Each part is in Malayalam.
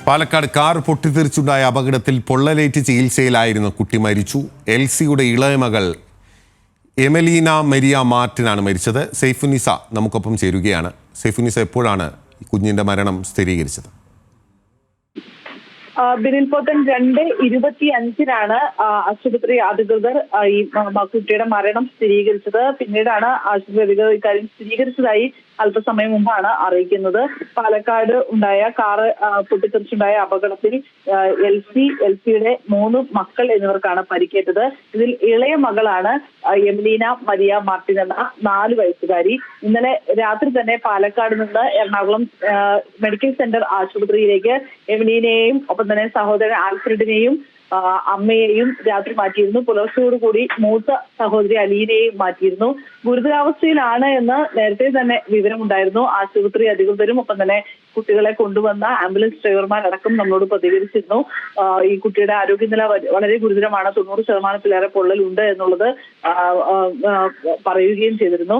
പാലക്കാട് കാർ പൊട്ടിത്തെറിച്ചുണ്ടായ അപകടത്തിൽ പൊള്ളലേറ്റ് ചികിത്സയിലായിരുന്ന കുട്ടി മരിച്ചു. എൽസിയുടെ ഇളയ മകൾ എമലീന മരിയ മാർട്ടിനാണ് മരിച്ചത്. സൈഫുനിസ നമുക്കൊപ്പം ചേരുകയാണ്. സൈഫുനിസ, എപ്പോഴാണ് കുഞ്ഞിന്റെ മരണം സ്ഥിരീകരിച്ചത്? ബിനിൽ പോത്തൻ 2:25 ആശുപത്രി അധികൃതർ ഈ കുട്ടിയുടെ മരണം സ്ഥിരീകരിച്ചത്. പിന്നീടാണ് ആശുപത്രി അധികൃതർ ഇക്കാര്യം സ്ഥിരീകരിച്ചതായി അല്പസമയം മുമ്പാണ് അറിയിക്കുന്നത്. പാലക്കാട് ഉണ്ടായ കാറ് പൊട്ടിത്തെറിച്ചുണ്ടായ അപകടത്തിൽ എൽസിയുടെ 3 മക്കൾ എന്നിവർക്കാണ് പരിക്കേറ്റത്. ഇതിൽ ഇളയ മകളാണ് എമലീന മരിയ മാർട്ടിൻ എന്ന 4 വയസ്സുകാരി. ഇന്നലെ രാത്രി തന്നെ പാലക്കാട് നിന്ന് എറണാകുളം മെഡിക്കൽ സെന്റർ ആശുപത്രിയിലേക്ക് എമലീനയെയും ഒപ്പം തന്നെ സഹോദരൻ ആൽഫ്രഡിനെയും അമ്മയെയും രാത്രി മാറ്റിയിരുന്നു. പുലർച്ചയോടുകൂടി മൂത്ത സഹോദരി അലീനയെയും മാറ്റിയിരുന്നു. ഗുരുതരാവസ്ഥയിലാണ് എന്ന് നേരത്തെ തന്നെ വിവരമുണ്ടായിരുന്നു. ആശുപത്രി അധികൃതരും ഒപ്പം തന്നെ കുട്ടികളെ കൊണ്ടുവന്ന ആംബുലൻസ് ഡ്രൈവർമാരടക്കം നമ്മളോട് പ്രതികരിച്ചിരുന്നു. ഈ കുട്ടിയുടെ ആരോഗ്യനില വളരെ ഗുരുതരമാണ്, 90%-ലേറെ പൊള്ളലുണ്ട് എന്നുള്ളത് പറയുകയും ചെയ്തിരുന്നു.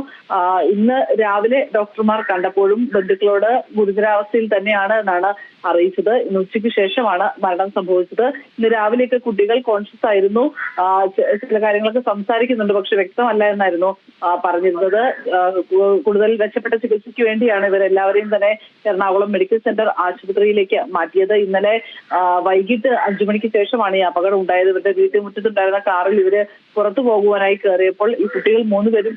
ഇന്ന് രാവിലെ ഡോക്ടർമാർ കണ്ടപ്പോഴും ബന്ധുക്കളോട് ഗുരുതരാവസ്ഥയിൽ തന്നെയാണ് എന്നാണ് അറിയിച്ചത്. ഇന്ന് ഉച്ചയ്ക്ക് ശേഷമാണ് മരണം സംഭവിച്ചത്. ഇന്ന് രാവിലെയൊക്കെ കുട്ടികൾ കോൺഷ്യസ് ആയിരുന്നു, ചില കാര്യങ്ങളൊക്കെ സംസാരിക്കുന്നുണ്ട്, പക്ഷെ വ്യക്തമല്ല എന്നായിരുന്നു പറഞ്ഞിരുന്നത്. കൂടുതൽ മെച്ചപ്പെട്ട ചികിത്സയ്ക്ക് വേണ്ടിയാണ് ഇവരെല്ലാവരെയും തന്നെ എറണാകുളം മെഡിക്കൽ സെന്റർ ആശുപത്രിയിലേക്ക് മാറ്റിയത്. ഇന്നലെ വൈകിട്ട് 5 മണിക്ക് ശേഷമാണ് ഈ അപകടം ഉണ്ടായത്. ഇവരുടെ വീട്ടുമുറ്റത്തുണ്ടായിരുന്ന കാറിൽ ഇവര് പുറത്തു പോകുവാനായി കയറിയപ്പോൾ ഈ കുട്ടികൾ 3 പേരും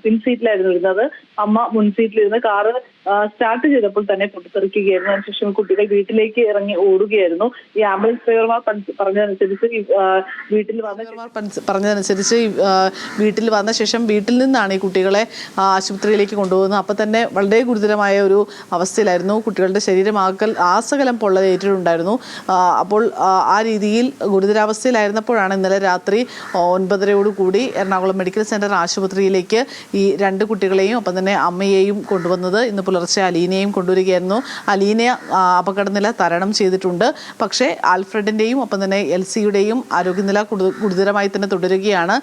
പിൻ സീറ്റിലായിരുന്നു ഇരുന്നത്. അമ്മ മുൻ സീറ്റിലിരുന്ന് കാറ് സ്റ്റാർട്ട് ചെയ്തപ്പോൾ തന്നെ പൊട്ടിത്തെറിക്കുകയായിരുന്നു. അതിനുശേഷം കുട്ടികൾ വീട്ടിലേക്ക് ഇറങ്ങി ഓടുകയായിരുന്നു. ഈ ആംബുലൻസ് ഡ്രൈവർമാർ പറഞ്ഞതനുസരിച്ച് വീട്ടിൽ വന്ന ശേഷം വീട്ടിൽ നിന്നാണ് ഈ കുട്ടികളെ ആശുപത്രിയിലേക്ക് കൊണ്ടുപോകുന്നത്. അപ്പം തന്നെ വളരെ ഗുരുതരമായ ഒരു അവസ്ഥയിലായിരുന്നു. കുട്ടികളുടെ ആസകലം പൊള്ളലേറ്റിട്ടുണ്ടായിരുന്നു. അപ്പോൾ ആ രീതിയിൽ ഗുരുതരാവസ്ഥയിലായിരുന്നപ്പോഴാണ് ഇന്നലെ രാത്രി 9:30 എറണാകുളം മെഡിക്കൽ സെന്റർ ആശുപത്രിയിലേക്ക് ഈ 2 കുട്ടികളെയും ഒപ്പം തന്നെ അമ്മയെയും കൊണ്ടുവന്നത്. ഇന്ന് പുലർച്ചെ അലീനയെയും കൊണ്ടുവരികയായിരുന്നു. അലീന അപകടനില തരണം ചെയ്തിട്ടുണ്ട്. പക്ഷേ ആൽഫ്രഡിൻ്റെയും ഒപ്പം തന്നെ എൽസിയുടെയും ആരോഗ്യനില ഗുരുതരമായി തന്നെ തുടരുകയാണ്.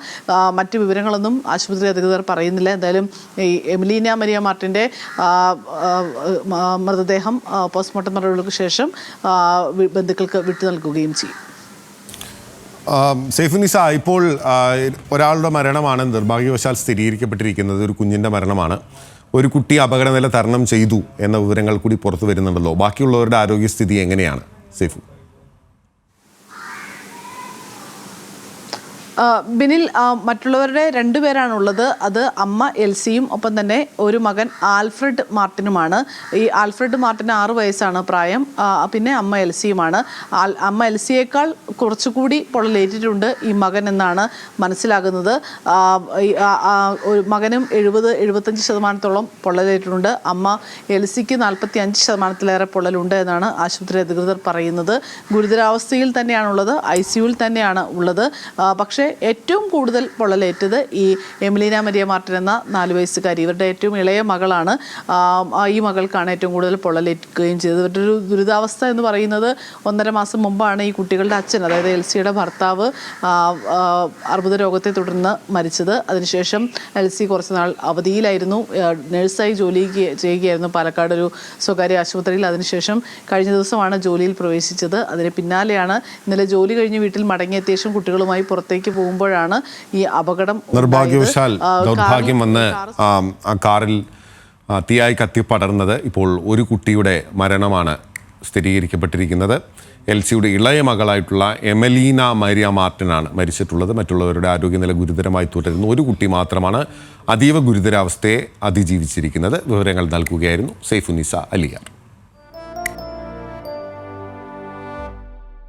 മറ്റു വിവരങ്ങളൊന്നും ആശുപത്രി അധികൃതർ പറയുന്നില്ല. എന്തായാലും ഈ എമലീന മരിയ മാർട്ടിൻ്റെ മൃതദേഹം പോസ്റ്റ്മോർട്ടം നടപടികൾക്ക് ശേഷം ബന്ധുക്കൾക്ക് വിട്ടു നൽകുകയും ചെയ്യും. സൈഫുനിസ, ഇപ്പോൾ ഒരാളുടെ മരണമാണ് നിർഭാഗ്യവശാൽ സ്ഥിരീകരിക്കപ്പെട്ടിരിക്കുന്നത്. ഒരു കുഞ്ഞിൻ്റെ മരണമാണ്. ഒരു കുട്ടി അപകടനില തരണം ചെയ്തു എന്ന വിവരങ്ങൾ കൂടി പുറത്തു വരുന്നുണ്ടല്ലോ. ബാക്കിയുള്ളവരുടെ ആരോഗ്യസ്ഥിതി എങ്ങനെയാണ് സൈഫു? ബിനിൽ, മറ്റുള്ളവരുടെ 2 പേരാണുള്ളത്. അത് അമ്മ എൽസിയും ഒപ്പം തന്നെ ഒരു മകൻ ആൽഫ്രഡ് മാർട്ടിനുമാണ്. ഈ ആൽഫ്രഡ് മാർട്ടിന് 6 വയസ്സാണ് പ്രായം. പിന്നെ അമ്മ എൽസിയുമാണ്. അമ്മ എൽസിയേക്കാൾ കുറച്ചുകൂടി പൊള്ളലേറ്റിട്ടുണ്ട് ഈ മകൻ എന്നാണ് മനസ്സിലാകുന്നത്. മകനും 70-75% പൊള്ളലേറ്റിട്ടുണ്ട്. അമ്മ എൽസിക്ക് 45%-ലേറെ പൊള്ളലുണ്ട് എന്നാണ് ആശുപത്രി അധികൃതർ പറയുന്നത്. ഗുരുതരാവസ്ഥയിൽ തന്നെയാണുള്ളത്, ICUവിൽ തന്നെയാണ് ഉള്ളത്. പക്ഷേ ഏറ്റവും കൂടുതൽ പൊള്ളലേറ്റത് ഈ എമലീന മരിയ മാർട്ടിൻ എന്ന 4 വയസ്സുകാരി, ഇവരുടെ ഏറ്റവും ഇളയ മകളാണ്. ഈ മകൾക്കാണ് ഏറ്റവും കൂടുതൽ പൊള്ളലേറ്റുകയും ചെയ്തത്. ഇവരുടെ ഒരു ദുരിതാവസ്ഥ എന്ന് പറയുന്നത് 1.5 മാസം മുമ്പാണ് ഈ കുട്ടികളുടെ അച്ഛൻ, അതായത് എൽസിയുടെ ഭർത്താവ്, അർബുദ രോഗത്തെ തുടർന്ന് മരിച്ചത്. അതിനുശേഷം എൽസി കുറച്ച് നാൾ അവധിയിലായിരുന്നു. നഴ്സായി ജോലി ചെയ്യുകയായിരുന്നു പാലക്കാട് ഒരു സ്വകാര്യ ആശുപത്രിയിൽ. അതിനുശേഷം കഴിഞ്ഞ ദിവസമാണ് ജോലിയിൽ പ്രവേശിച്ചത്. അതിന് പിന്നാലെയാണ് ഇന്നലെ ജോലി കഴിഞ്ഞ് വീട്ടിൽ മടങ്ങിയെത്തിയ ശേഷം കുട്ടികളുമായി പുറത്തേക്ക് പോകുമ്പോഴാണ് ഈ അപകടം. നിർഭാഗ്യവശാൽ ദൗർഭാഗ്യം വന്ന് ആ കാറിൽ തീയായി കത്തിപ്പടർന്നത്. ഇപ്പോൾ ഒരു കുട്ടിയുടെ മരണമാണ് സ്ഥിരീകരിക്കപ്പെട്ടിരിക്കുന്നത്. എൽസിയുടെ ഇളയ മകളായിട്ടുള്ള എമലീന മരിയ മാർട്ടിനാണ് മരിച്ചിട്ടുള്ളത്. മറ്റുള്ളവരുടെ ആരോഗ്യനില ഗുരുതരമായി തുടരുന്നു. ഒരു കുട്ടി മാത്രമാണ് അതീവ ഗുരുതരാവസ്ഥയെ അതിജീവിച്ചിരിക്കുന്നത്. വിവരങ്ങൾ നൽകുകയായിരുന്നു സൈഫുനിസ അലിയാർ.